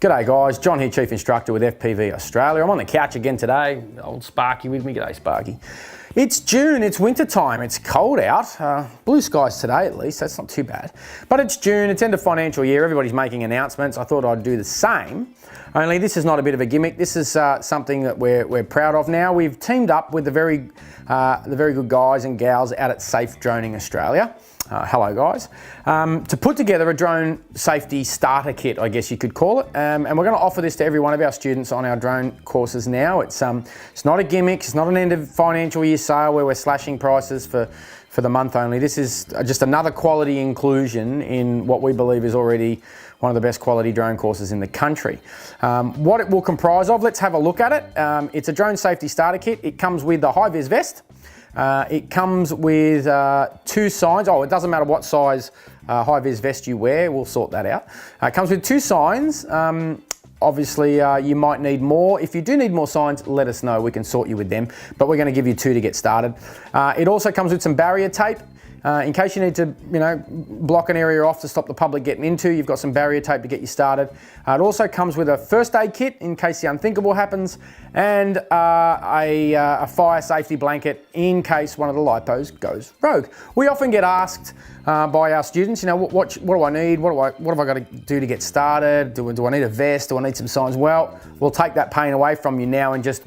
G'day guys, John here, Chief Instructor with FPV Australia. I'm on the couch again today. Old Sparky with me. G'day Sparky. It's June, it's winter time, it's cold out. Blue skies today at least, that's not too bad. But it's June, it's end of financial year, everybody's making announcements. I thought I'd do the same, only this is not a bit of a gimmick. This is something that we're proud of now. We've teamed up with the very good guys and gals out at Safe Droning Australia. Hello guys, to put together a drone safety starter kit, I guess you could call it, and we're going to offer this to every one of our students on our drone courses now. It's not a gimmick, it's not an end of financial year sale where we're slashing prices for the month only. This is just another quality inclusion in what we believe is already one of the best quality drone courses in the country. What it will comprise of, let's have a look at it. It's a drone safety starter kit. It comes with the high-vis vest. It comes with two signs. Oh, it doesn't matter what size high-vis vest you wear, we'll sort that out. It comes with two signs. Obviously, you might need more. If you do need more signs, let us know. We can sort you with them, but we're going to give you two to get started. It also comes with some barrier tape. In case you need to, block an area off to stop the public getting into, you've got some barrier tape to get you started. It also comes with a first aid kit in case the unthinkable happens, and a fire safety blanket in case one of the lipos goes rogue. We often get asked by our students, what do I need? What have I got to do to get started? Do I need a vest? Do I need some signs? Well, we'll take that pain away from you now and just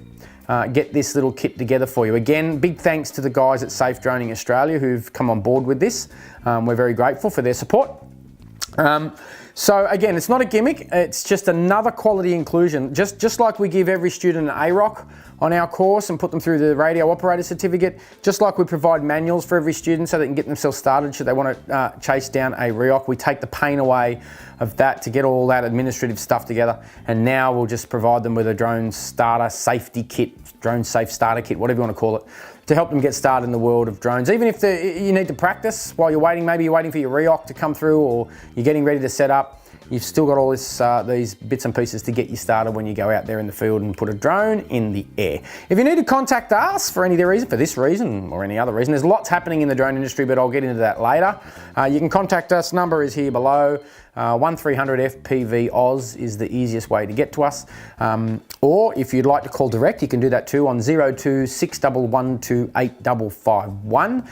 get this little kit together for you. Again, big thanks to the guys at Safe Droning Australia who've come on board with this. We're very grateful for their support. So again, it's not a gimmick, it's just another quality inclusion. Just like we give every student an AROC on our course and put them through the radio operator certificate, just like we provide manuals for every student so they can get themselves started should they want to chase down a REOC. We take the pain away of that to get all that administrative stuff together, and now we'll just provide them with a drone starter safety kit, drone safe starter kit, whatever you want to call it, to help them get started in the world of drones. Even if you need to practice while you're waiting, maybe you're waiting for your REOC to come through or you're getting ready to set up, you've still got all these bits and pieces to get you started when you go out there in the field and put a drone in the air. If you need to contact us for any reason, for this reason or any other reason, there's lots happening in the drone industry, but I'll get into that later. You can contact us, number is here below. 1300 FPV Oz is the easiest way to get to us. Or if you'd like to call direct, you can do that too on 02 611 8551.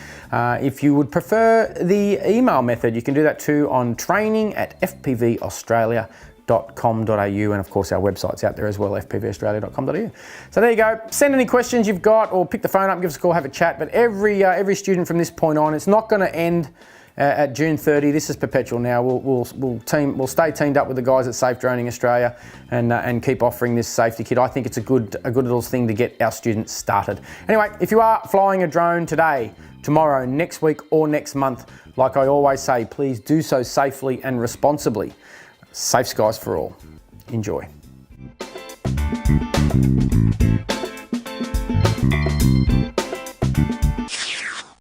If you would prefer the email method, you can do that too on training@fpvaustralia.com.au, and of course our website's out there as well, fpvaustralia.com.au. So there you go. Send any questions you've got, or pick the phone up, give us a call, have a chat. But every student from this point on, it's not going to end at June 30. This is perpetual now. We'll stay teamed up with the guys at Safe Droning Australia and keep offering this safety kit. I think it's a good little thing to get our students started. Anyway, if you are flying a drone today, tomorrow, next week, or next month, like I always say, please do so safely and responsibly. Safe skies for all. Enjoy.